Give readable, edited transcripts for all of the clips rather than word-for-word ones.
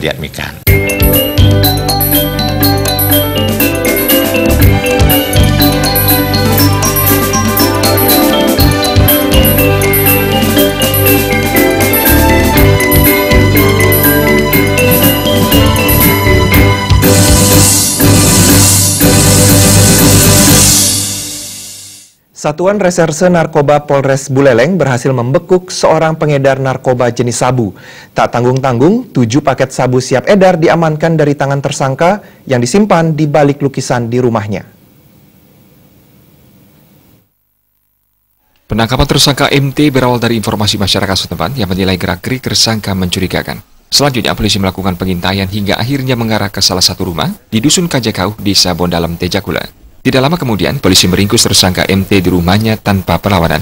diadmitkan. Satuan Reserse Narkoba Polres Buleleng berhasil membekuk seorang pengedar narkoba jenis sabu. Tak tanggung-tanggung, 7 paket sabu siap edar diamankan dari tangan tersangka yang disimpan di balik lukisan di rumahnya. Penangkapan tersangka MT berawal dari informasi masyarakat setempat yang menilai gerak-gerik tersangka mencurigakan. Selanjutnya, polisi melakukan pengintaian hingga akhirnya mengarah ke salah satu rumah di Dusun Kajakau, Desa Bondalam, Tejakula. Tidak lama kemudian, polisi meringkus tersangka MT di rumahnya tanpa perlawanan.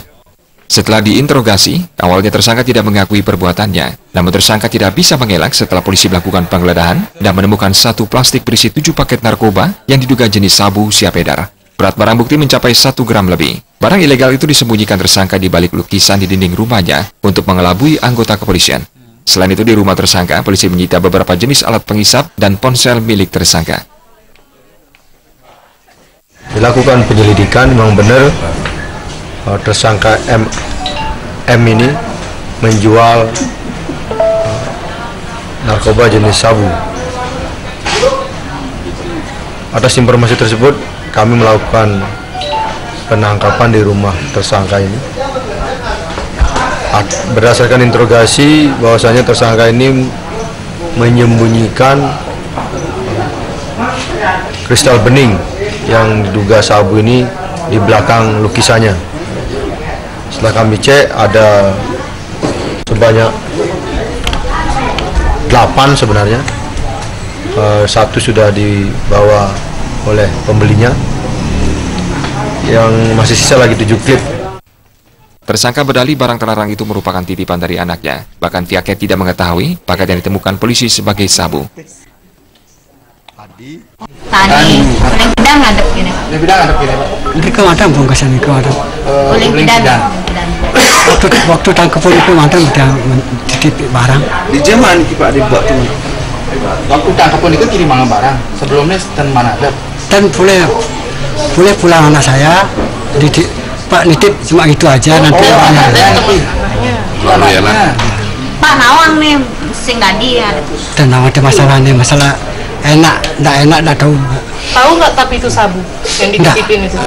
Setelah diinterogasi, awalnya tersangka tidak mengakui perbuatannya, namun tersangka tidak bisa mengelak setelah polisi melakukan penggeledahan dan menemukan 1 plastik berisi 7 paket narkoba yang diduga jenis sabu siap edar. Berat barang bukti mencapai 1 gram lebih. Barang ilegal itu disembunyikan tersangka di balik lukisan di dinding rumahnya untuk mengelabui anggota kepolisian. Selain itu, di rumah tersangka, polisi menyita beberapa jenis alat pengisap dan ponsel milik tersangka. Dilakukan penyelidikan, memang benar tersangka M ini menjual narkoba jenis sabu. Atas informasi tersebut, kami melakukan penangkapan di rumah tersangka ini. Berdasarkan interogasi, bahwasanya tersangka ini menyembunyikan kristal bening yang diduga sabu ini di belakang lukisannya. Setelah kami cek, ada sebanyak 8 sebenarnya. 1 sudah dibawa oleh pembelinya, yang masih sisa lagi 7 klip. Tersangka berdalih barang terlarang itu merupakan titipan dari anaknya. Bahkan pihaknya tidak mengetahui paket yang ditemukan polisi sebagai sabu. Tadi, kuning pidang ngadep gini. Kuning pidang ngadep gini, Pak. Ini ke madam bungkasan ini ke madam. Kuning pidang. Waktu tangkap itu madam udah dititip barang. Di zaman ini Pak dibuat tuh. Waktu tangkap itu kirim barang. Sebelumnya dan mana ada? Dan boleh pulang anak saya. Pak nitip cuma gitu aja nanti orangnya. Pak nawang nih sing tadi ya. Dan ada masalah nih, masalah enggak enak, enggak tahu. Tahu nggak tapi itu sabu yang dititipin itu?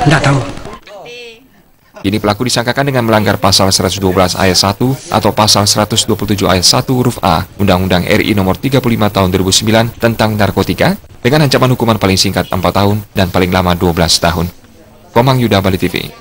Enggak tahu. Kini pelaku disangkakan dengan melanggar pasal 112 ayat 1 atau pasal 127 ayat 1 huruf A Undang-Undang RI nomor 35 tahun 2009 tentang narkotika dengan ancaman hukuman paling singkat 4 tahun dan paling lama 12 tahun. Komang Yuda, Bali TV.